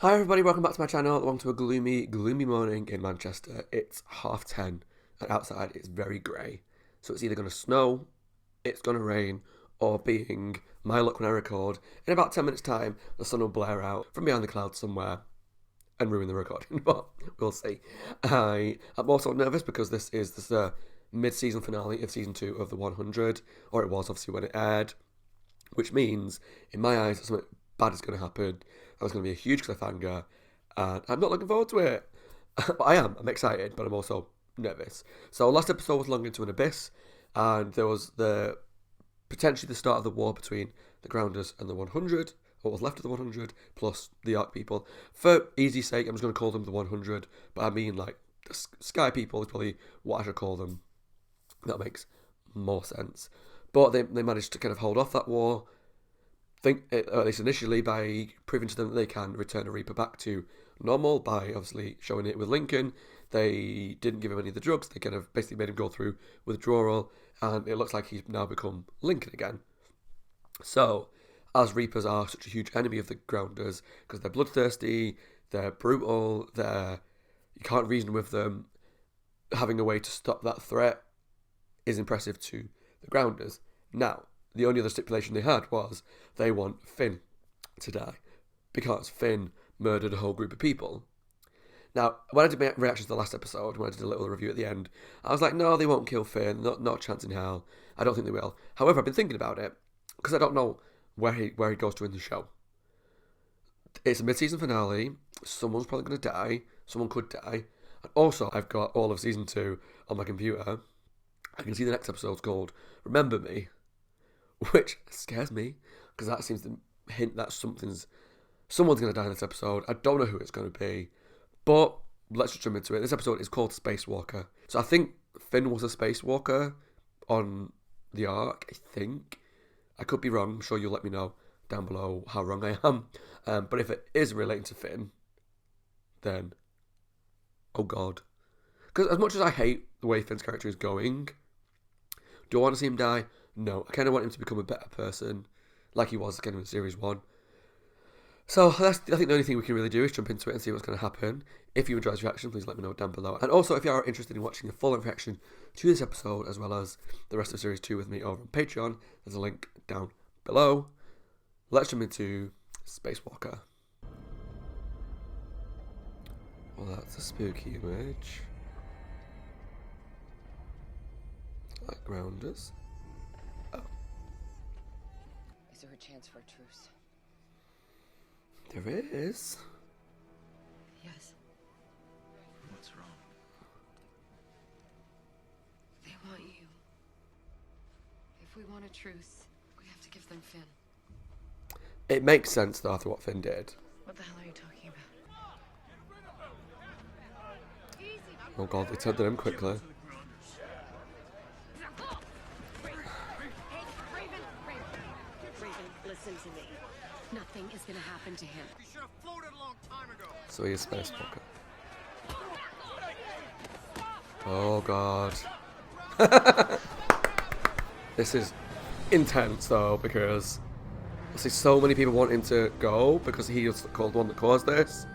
Hi everybody, welcome back to my channel. Welcome to a gloomy morning in Manchester. It's 10:30 and outside it's very grey. So it's either going to snow, it's going to rain, or being my luck when I record, in about 10 minutes time, the sun will blare out from behind the clouds somewhere and ruin the recording, but we'll see. I'm also nervous because this is the mid-season finale of season 2 of the 100, or it was obviously when it aired, which means, in my eyes, something bad is going to happen. It's going to be a huge cliffhanger, and I'm not looking forward to it. But I am. I'm excited, but I'm also nervous. So last episode was Long Into an Abyss, and there was potentially the start of the war between the Grounders and the 100, what was left of the 100, plus the Ark people. For easy sake, I'm just going to call them the 100, but I mean like the Sky people is probably what I should call them. That makes more sense. But they managed to kind of hold off that war, at least initially, by proving to them that they can return a Reaper back to normal by obviously showing it with Lincoln. They didn't give him any of the drugs. They kind of basically made him go through withdrawal, and it looks like he's now become Lincoln again. So, as Reapers are such a huge enemy of the Grounders because they're bloodthirsty, they're brutal, you can't reason with them, having a way to stop that threat is impressive to the Grounders. Now, the only other stipulation they had was they want Finn to die because Finn murdered a whole group of people. Now, when I did my reaction to the last episode, when I did a little review at the end, I was like, no, they won't kill Finn, not a chance in hell. I don't think they will. However, I've been thinking about it because I don't know where he goes to in the show. It's a mid-season finale. Someone's probably going to die. Someone could die. And also, I've got all of season 2 on my computer. I can see the next episode's called Remember Me, which scares me because that seems to hint that someone's going to die in this episode. I don't know who it's going to be, but let's just jump into it. This episode is called SPACEWALKER. So I think Finn was a spacewalker on the Ark, I think. I could be wrong. I'm sure you'll let me know down below how wrong I am. But if it is relating to Finn, then, oh God. Because as much as I hate the way Finn's character is going, do I want to see him die? No. I kind of want him to become a better person, like he was kind of in Series 1. So I think the only thing we can really do is jump into it and see what's going to happen. If you enjoyed this reaction, please let me know down below. And also, if you are interested in watching a full reaction to this episode, as well as the rest of Series 2 with me over on Patreon, there's a link down below. Let's jump into SPACEWALKER. Well, that's a spooky image. Like Grounders. Oh. Is there a chance for a truce? There is. Yes. What's wrong? They want you. If we want a truce, we have to give them Finn. It makes sense, though, after what Finn did. What the hell are you talking about? Oh God, they turned to him quickly. Raven, listen to me. Nothing is gonna happen to him. You should have floated a long time ago. So he is SPACEWALKER. Oh God. This is intense though, because I see so many people want him to go because he was called one that caused this.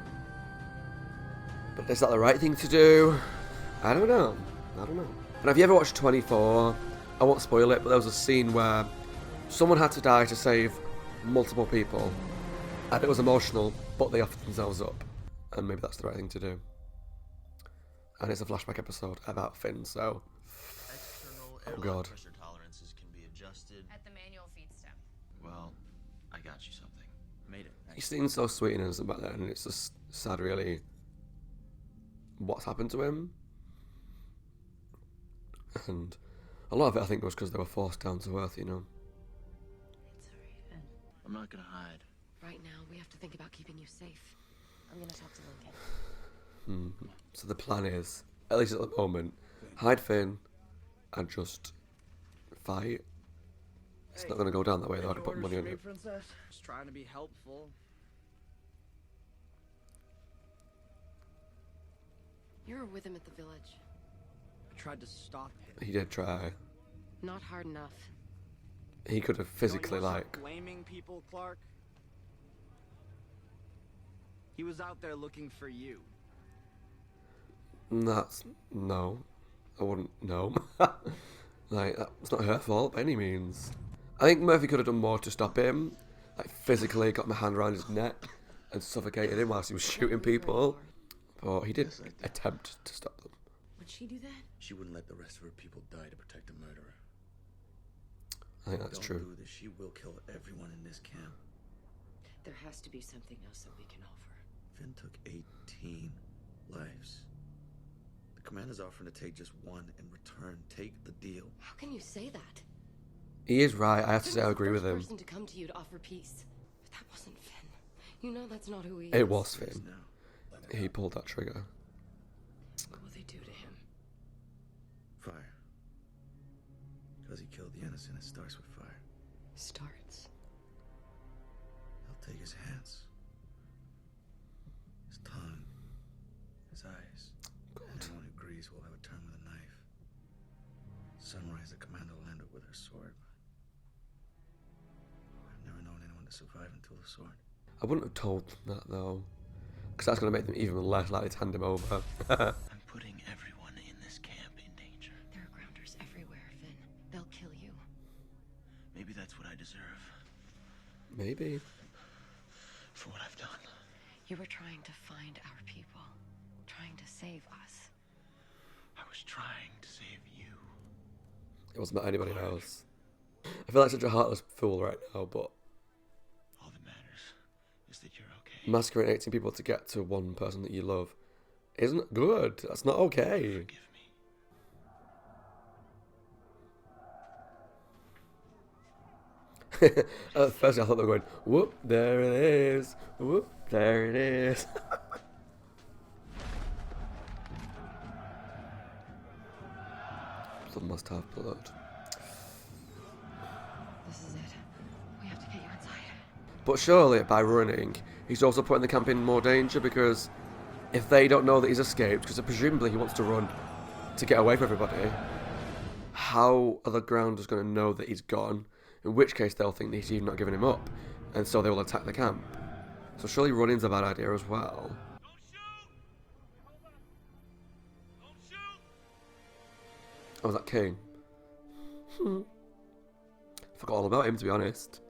But is that the right thing to do? I don't know. And have you ever watched 24? I won't spoil it, but there was a scene where someone had to die to save multiple people, and it was emotional, but they offered themselves up, and maybe that's the right thing to do. And it's a flashback episode about Finn, so External oh airlock God. pressure tolerances can be adjusted. At the manual feed stem. Well, I got you something. Made it. He seems so sweet and innocent back then, and it's just sad, really, what's happened to him. And a lot of it, I think, was because they were forced down to earth, you know. It's alright, Finn. I'm not gonna hide. Right now, we have to think about keeping you safe. I'm gonna talk to Lincoln. So the plan is, at least at the moment, hide Finn and just fight. It's not going to go down that way, though. I can put money on it. Princess. Just trying to be helpful. You were with him at the village. I tried to stop him. He did try. Not hard enough. He could have physically, You know, he like... wasn't blaming people, Clark. He was out there looking for you. No. I wouldn't know. Like, that's not her fault by any means. I think Murphy could have done more to stop him. Like, physically got my hand around his neck and suffocated him whilst he was shooting people. But he did attempt to stop them. Would she do that? She wouldn't let the rest of her people die to protect a murderer. I think that's true. Do this, she will kill everyone in this camp. There has to be something else that we can offer. Finn took 18 lives. The commander's offering to take just one in return. Take the deal. How can you say that? He is right. I have to Finn say I was the agree with first him. person to come to you to offer peace. But that wasn't Finn. You know that's not who he is. It was It is Finn. now. He pulled that trigger. What will they do to him? Fire. Because he killed the innocent, it starts with fire. Starts. They'll take his hands, his tongue, his eyes. And anyone who agrees will have a turn with a knife. Sunrise, the commander will end up with her sword. I've never known anyone to survive until the sword. I wouldn't have told them that though, because that's going to make them even less likely to hand him over. I'm putting everyone in this camp in danger. There are grounders everywhere, Finn. They'll kill you. Maybe that's what I deserve Maybe. for what I've done. You were trying to find our people. Trying to save us. I was trying to save you. It wasn't about anybody else. I feel like such a heartless fool right now, but All that matters is that you're okay. massacring 18 people to get to one person that you love isn't good. That's not okay. Forgive me. At first I thought they were going, whoop, there it is. Whoop, there it is. Blood must have blood. This is it. We have to get you inside. But surely, by running, he's also putting the camp in more danger, because if they don't know that he's escaped, because presumably he wants to run to get away from everybody, how are the grounders going to know that he's gone? In which case they'll think that he's even not giving him up, and so they will attack the camp. So surely running's a bad idea as well. Oh, was that King? Forgot all about him, to be honest.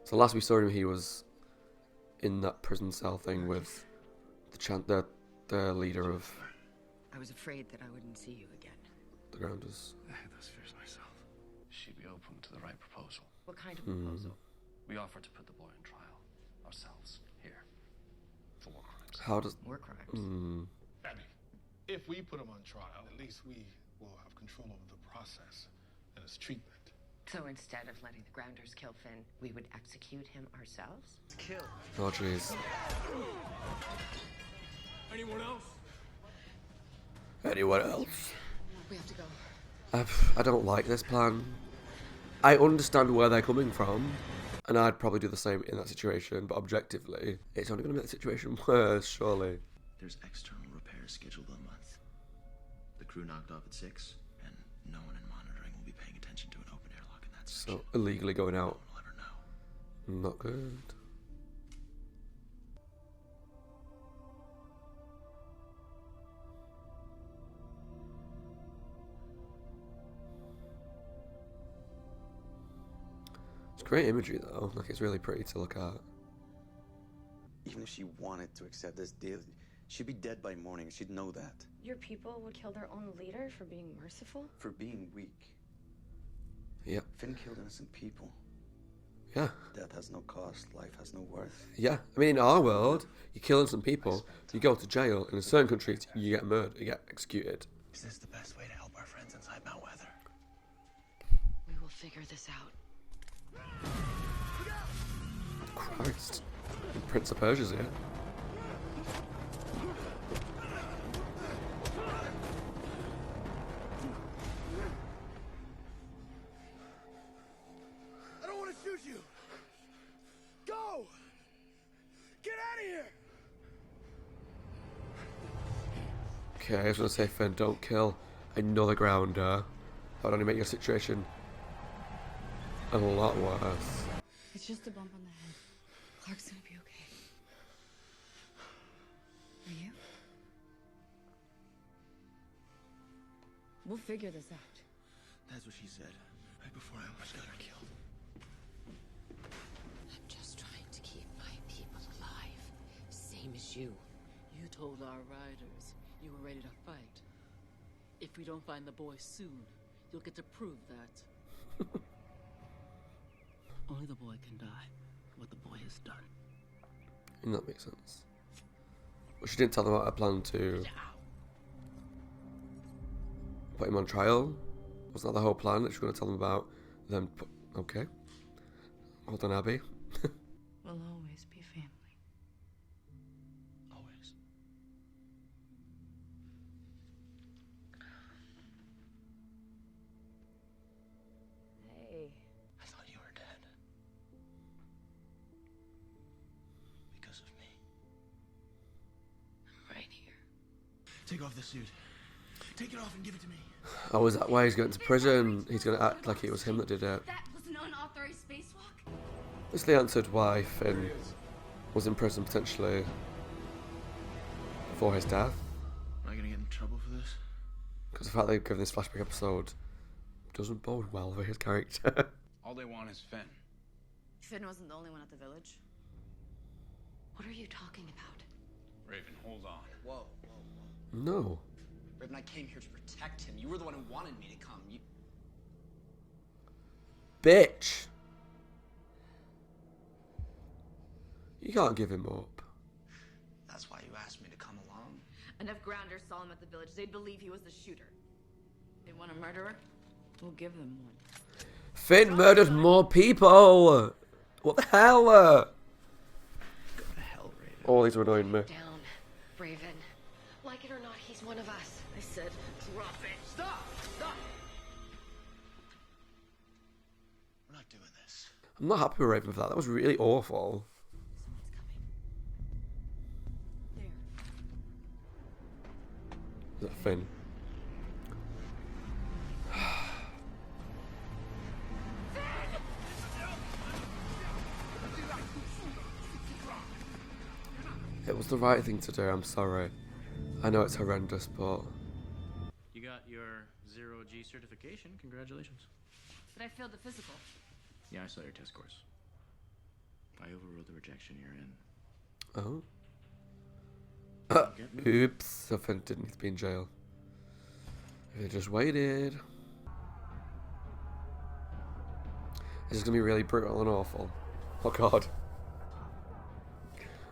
So last we saw him, he was in that prison cell thing with the leader of I was afraid that I wouldn't see you again. the grounders. I had those fears myself. She'd be open to the right proposal. What kind of proposal? We offered to put the boy on trial ourselves here for war crimes. How does? War crimes. Abby, if we put him on trial, at least we will have control over the process and his treatment. So instead of letting the grounders kill Finn, we would execute him ourselves? Kill. Oh jeez. Anyone else? Anyone else? We have to go. I don't like this plan. I understand where they're coming from, and I'd probably do the same in that situation, but objectively, it's only going to make the situation worse, surely. There's external repairs scheduled all month. The crew knocked off at 6, and no one in monitoring will be paying attention to an open airlock in that section. So, illegally going No out. one will ever know. Not good. It's great imagery though, like it's really pretty to look at. Even if she wanted to accept this deal, she'd be dead by morning. She'd know that. Your people would kill their own leader for being merciful? For being weak. Yep. Finn killed innocent people. Yeah. Death has no cost. Life has no worth. Yeah. I mean, in our world, you're killing some people, you go to jail. In certain countries, you get murdered, you get executed. Is this the best way to help our friends inside Mount Weather? We will figure this out. Christ. Prince of Persia's here. I don't want to shoot you. Go! Get out of here! Okay, I was going to say, Finn, don't kill another grounder. That would only make your situation a lot worse. It's just a bump on the head. Clark's gonna be okay. We'll figure this out. That's what she said, right before I almost got her killed. I'm just trying to keep my people alive. Same as you. You told our riders you were ready to fight. If we don't find the boy soon, you'll get to prove that. Only the boy can die. What the boy has done. And that makes sense. Well, she didn't tell them about her plan to put him on trial. Wasn't that the whole plan that she was going to tell them about? Then, okay. Hold on, Abby. We'll always be family. Always. Hey. I thought you were dead. Because of me. I'm right here. Take off the suit. Take it off and give it to me. Oh, is that why he's going to prison? He's going to act like it was him that did it. That was an unauthorized spacewalk? This they answered why Finn was in prison potentially before his death. Am I gonna get in trouble for this? Because the fact they've given this flashback episode doesn't bode well for his character. All they want is Finn. Finn wasn't the only one at the village. What are you talking about? Raven, hold on. Whoa. No. Raven, I came here to protect him. You were the one who wanted me to come. Bitch! You can't give him up. That's why you asked me to come along. And if grounders saw him at the village, they'd believe he was the shooter. They want a murderer? We'll give them one. Finn murdered more people! What the hell? Go to hell, Raven. All these are annoying me. Down, Raven. Like it or not, he's one of us. I said, drop it. Stop! Stop! We're not doing this. I'm not happy with Raven for that. That was really awful. Someone's coming. There. Is that Finn? It was the right thing to do, I'm sorry. I know it's horrendous, but... You got your 0G certification. Congratulations. But I failed the physical. Yeah, I saw your test scores. I overruled the rejection you're in. Oh. Oops, so Finn didn't need to be in jail. If they just waited... This is going to be really brutal and awful. Oh god.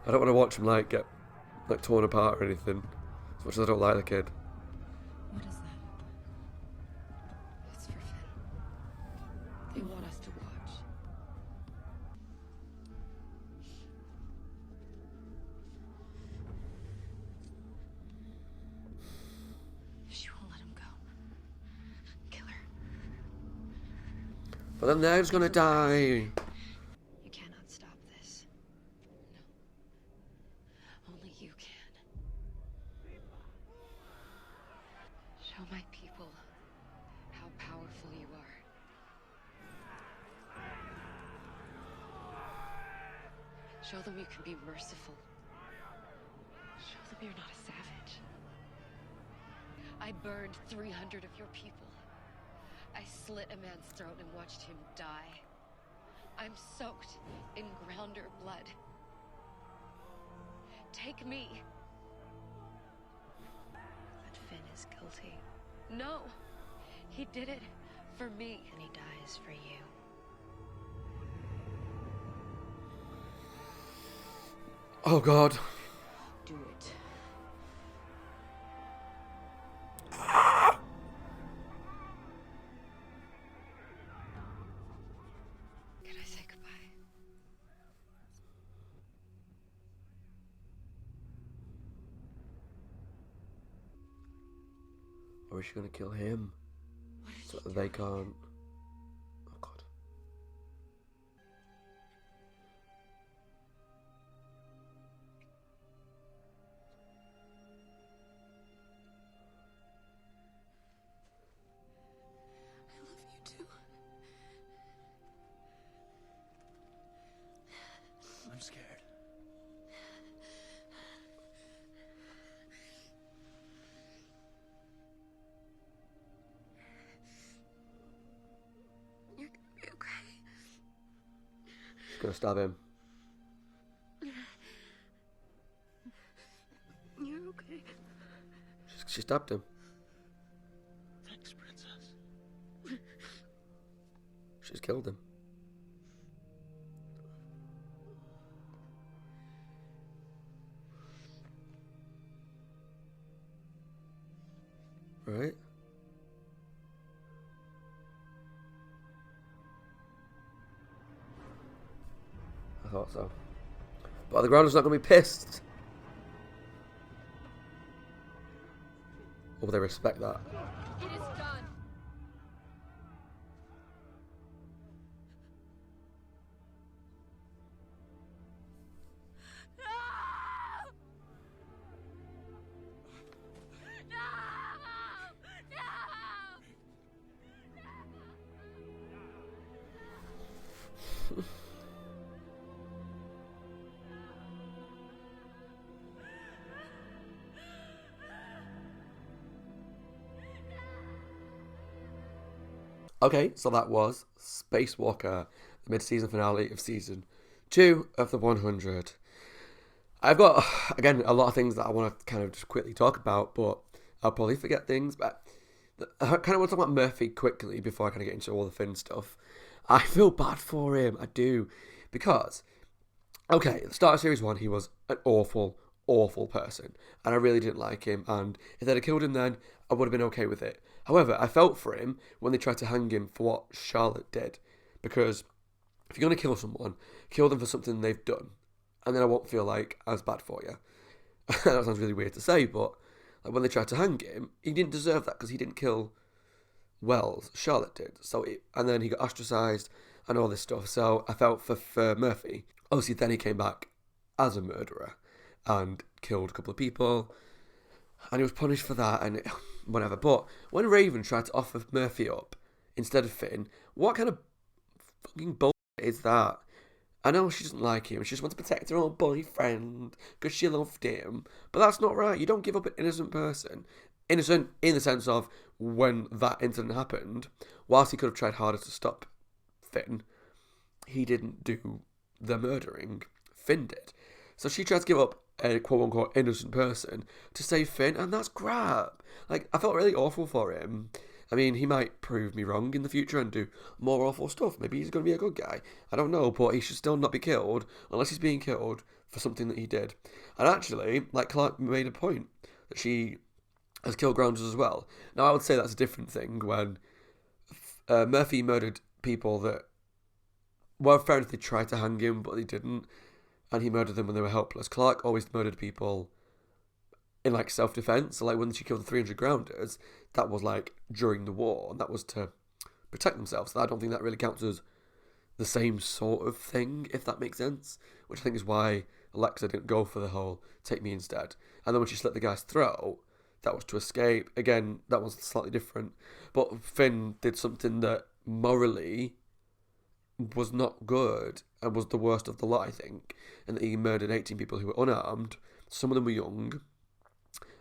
I don't want to watch him get torn apart or anything. As much as I don't like the kid. What is that? It's for Finn. They want us to watch. She won't let him go. Kill her. But then they're just gonna die. You cannot stop this. No. Only you can. Show my people how powerful you are. Show them you can be merciful. Show them you're not a savage. I burned 300 of your people. I slit a man's throat and watched him die. I'm soaked in grounder blood. Take me. But Finn is guilty. No. He did it for me. And he dies for you. Oh god. Do it. Can I say goodbye? Or is she gonna kill him? What is So she that they doing? can't. Oh god. I love you too. I'm scared. gonna stab him. You're okay. She stabbed him. Thanks, Princess. She's killed him. Right? I thought so. But the Grounders not going to be pissed. Or will they respect that? It is done. Okay, so that was Spacewalker, the mid-season finale of season 2 of the 100. I've got, again, a lot of things that I want to kind of just quickly talk about, but I'll probably forget things. But I kind of want to talk about Murphy quickly before I kind of get into all the Finn stuff. I feel bad for him, I do, because, okay, at the start of Series 1, he was an awful, awful person, and I really didn't like him, and if they'd have killed him then, I would have been okay with it. However, I felt for him when they tried to hang him for what Charlotte did, because if you're going to kill someone, kill them for something they've done, and then I won't feel like as bad for you. That sounds really weird to say, but like when they tried to hang him, he didn't deserve that because he didn't kill Wells. Charlotte did. And then he got ostracised and all this stuff. So I felt for Murphy. Obviously, then he came back as a murderer and killed a couple of people, and he was punished for that and whatever. But when Raven tried to offer Murphy up instead of Finn, what kind of fucking bullshit is that? I know she doesn't like him. She just wants to protect her own boyfriend because she loved him. But that's not right. You don't give up an innocent person. Innocent in the sense of when that incident happened, whilst he could have tried harder to stop Finn, he didn't do the murdering. Finn did. So she tried to give up a quote-unquote innocent person to save Finn, and that's crap. Like, I felt really awful for him. I mean, he might prove me wrong in the future and do more awful stuff. Maybe he's going to be a good guy. I don't know, but he should still not be killed unless he's being killed for something that he did. And actually, like Clark made a point, that she has killed Grounders as well. Now, I would say that's a different thing when Murphy murdered people that, well, fair enough, they tried to hang him, but they didn't. And he murdered them when they were helpless. Clark always murdered people in like self-defense. So like when she killed the 300 Grounders, that was like during the war, and that was to protect themselves. So I don't think that really counts as the same sort of thing, if that makes sense. Which I think is why Alexa didn't go for the whole take me instead. And then when she slit the guy's throat, that was to escape. Again, that was slightly different. But Finn did something that morally was not good and was the worst of the lot, I think. And that he murdered 18 people who were unarmed. Some of them were young.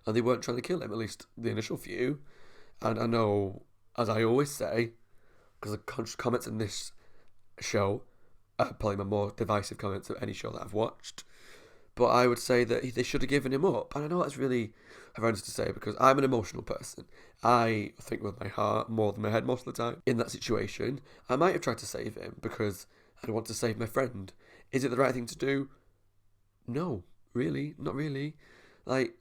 And they weren't trying to kill him, at least the initial few. And I know, as I always say, because the comments in this show are probably my more divisive comments of any show that I've watched. But I would say that they should have given him up. And I know that's really horrendous to say because I'm an emotional person. I think with my heart more than my head most of the time. In that situation, I might have tried to save him because I want to save my friend. Is it the right thing to do? No, really, not really. Like,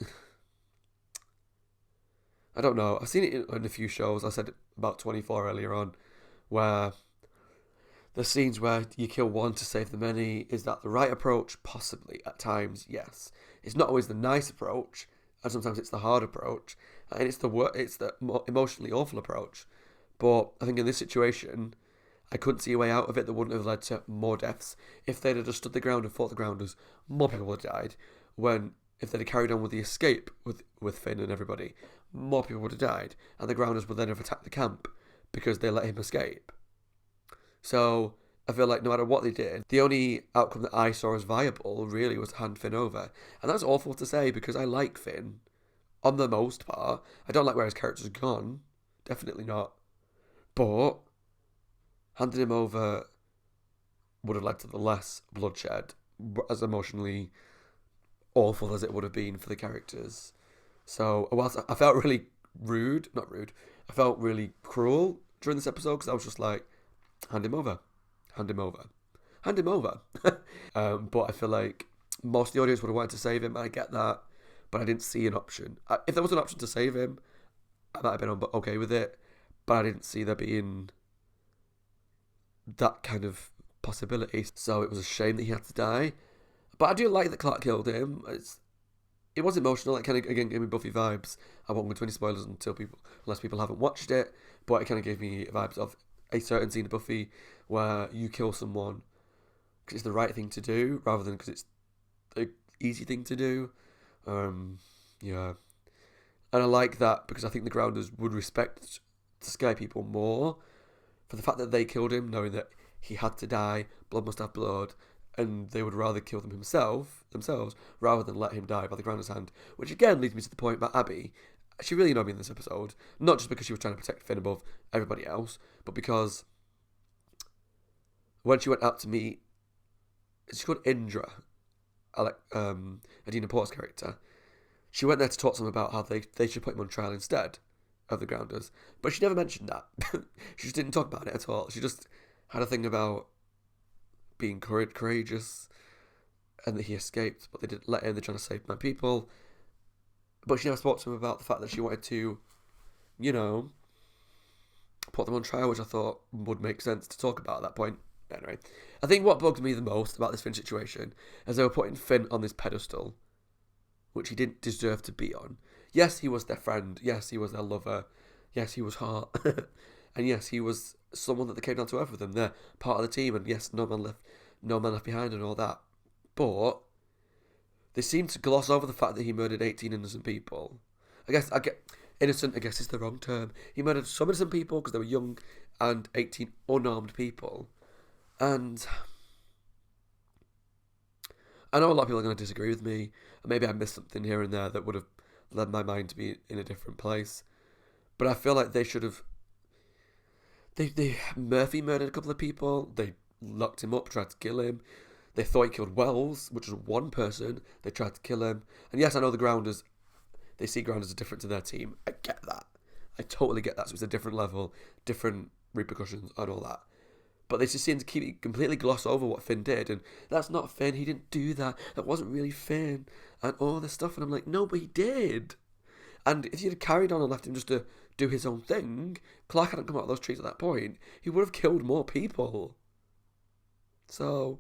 I don't know. I've seen it in a few shows. I said about 24 earlier on, where the scenes where you kill one to save the many. Is that the right approach? Possibly. At times, yes. It's not always the nice approach, and sometimes it's the hard approach, and it's the more emotionally awful approach. But I think in this situation, I couldn't see a way out of it that wouldn't have led to more deaths. If they'd have just stood the ground and fought the Grounders, more people would have died. If they'd have carried on with the escape with Finn and everybody, more people would have died, and the Grounders would then have attacked the camp because they let him escape. So I feel like no matter what they did, the only outcome that I saw as viable really was to hand Finn over. And that's awful to say because I like Finn, on the most part. I don't like where his character's gone, definitely not. But handing him over would have led to the less bloodshed, as emotionally awful as it would have been for the characters. So whilst I felt really I felt really cruel during this episode because I was just like, hand him over. But I feel like most of the audience would have wanted to save him. I get that, but I didn't see an option. If there was an option to save him, I might have been okay with it, but I didn't see there being that kind of possibility. So it was a shame that he had to die. But I do like that Clark killed him. It was emotional. It kind of, again, gave me Buffy vibes. I won't go into any spoilers unless people haven't watched it. But it kind of gave me vibes of a certain scene of Buffy where you kill someone because it's the right thing to do rather than because it's the easy thing to do. Yeah. And I like that because I think the Grounders would respect the Sky people more for the fact that they killed him, knowing that he had to die, blood must have blood, and they would rather kill them themselves, rather than let him die by the Grounder's hand. Which again leads me to the point about Abby. She really annoyed me in this episode, not just because she was trying to protect Finn above everybody else, but because when she went out to meet, she's called Indra, Adina Porter's character. She went there to talk to them about how they should put him on trial instead of the Grounders, but she never mentioned that. She just didn't talk about it at all. She just had a thing about being courageous and that he escaped, but they didn't let him. They're trying to save my people. But she never spoke to him about the fact that she wanted to, put them on trial, which I thought would make sense to talk about at that point. Anyway, I think what bugged me the most about this Finn situation is they were putting Finn on this pedestal, which he didn't deserve to be on. Yes, he was their friend. Yes, he was their lover. Yes, he was hot. And yes, he was someone that they came down to earth with them. They're part of the team, and yes, no man left behind and all that. But they seem to gloss over the fact that he murdered 18 innocent people. Innocent, I guess, is the wrong term. He murdered some innocent people because they were young and 18 unarmed people. And I know a lot of people are going to disagree with me. And maybe I missed something here and there that would have led my mind to be in a different place. But I feel like they should have... Murphy murdered a couple of people. They locked him up, tried to kill him. They thought he killed Wells, which was one person. They tried to kill him. And yes, I know the Grounders, they see Grounders as different to their team. I get that. I totally get that. So it's a different level, different repercussions and all that. But they just seem to completely gloss over what Finn did. And that's not Finn. He didn't do that. That wasn't really Finn. And all this stuff. And I'm like, no, but he did. And if you'd carried on and left him just to do his own thing, Clark hadn't come out of those trees at that point, he would have killed more people. So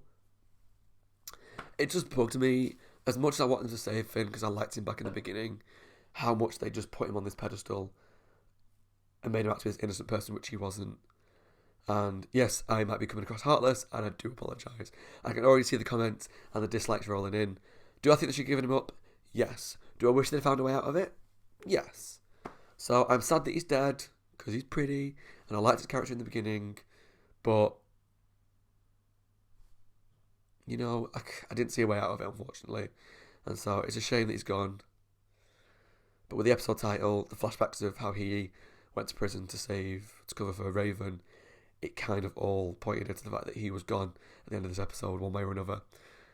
it just bugged me, as much as I wanted to save Finn because I liked him back in the beginning, how much they just put him on this pedestal and made him out to be this innocent person, which he wasn't. And yes, I might be coming across heartless, and I do apologise. I can already see the comments and the dislikes rolling in. Do I think they should have given him up? Yes. Do I wish they'd found a way out of it? Yes. So I'm sad that he's dead, because he's pretty, and I liked his character in the beginning, but, I didn't see a way out of it, unfortunately. And so it's a shame that he's gone. But with the episode title, the flashbacks of how he went to prison to cover for Raven, it kind of all pointed to the fact that he was gone at the end of this episode, one way or another.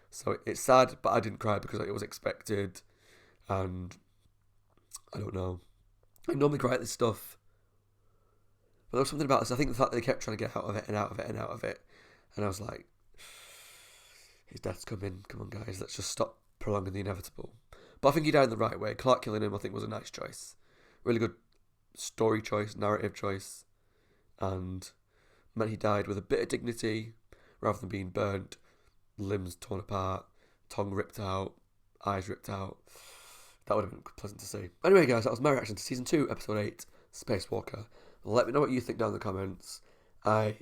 So it's sad, but I didn't cry because it was expected, and I don't know. I normally cry at this stuff, but there was something about this. I think the fact that they kept trying to get out of it and out of it and out of it, and I was like, his death's coming. Come on, guys, let's just stop prolonging the inevitable. But I think he died in the right way. Clark killing him, I think, was a nice choice. Really good story choice, narrative choice, and meant he died with a bit of dignity rather than being burnt, limbs torn apart, tongue ripped out, eyes ripped out. That would have been pleasant to see. Anyway, guys, that was my reaction to Season 2, Episode 8, Spacewalker. Let me know what you think down in the comments. I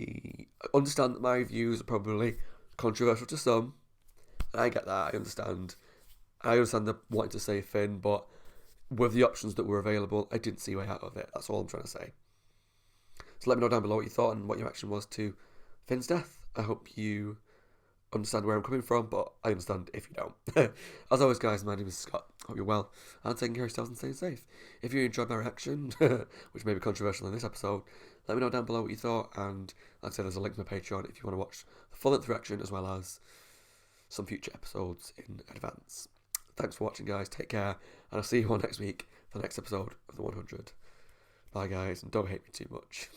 understand that my views are probably controversial to some. I get that, I understand. I understand the wanting to save Finn, but with the options that were available, I didn't see a way out of it. That's all I'm trying to say. So let me know down below what you thought and what your reaction was to Finn's death. I hope you understand where I'm coming from, but I understand if you don't. As always, guys, my name is Scott. Hope you're well and taking care of yourselves and staying safe. If you enjoyed my reaction, which may be controversial in this episode, let me know down below what you thought. And like I said, there's a link to my Patreon if you want to watch the full-length reaction as well as some future episodes in advance. Thanks for watching, guys. Take care, and I'll see you all next week for the next episode of the 100. Bye, guys, and don't hate me too much.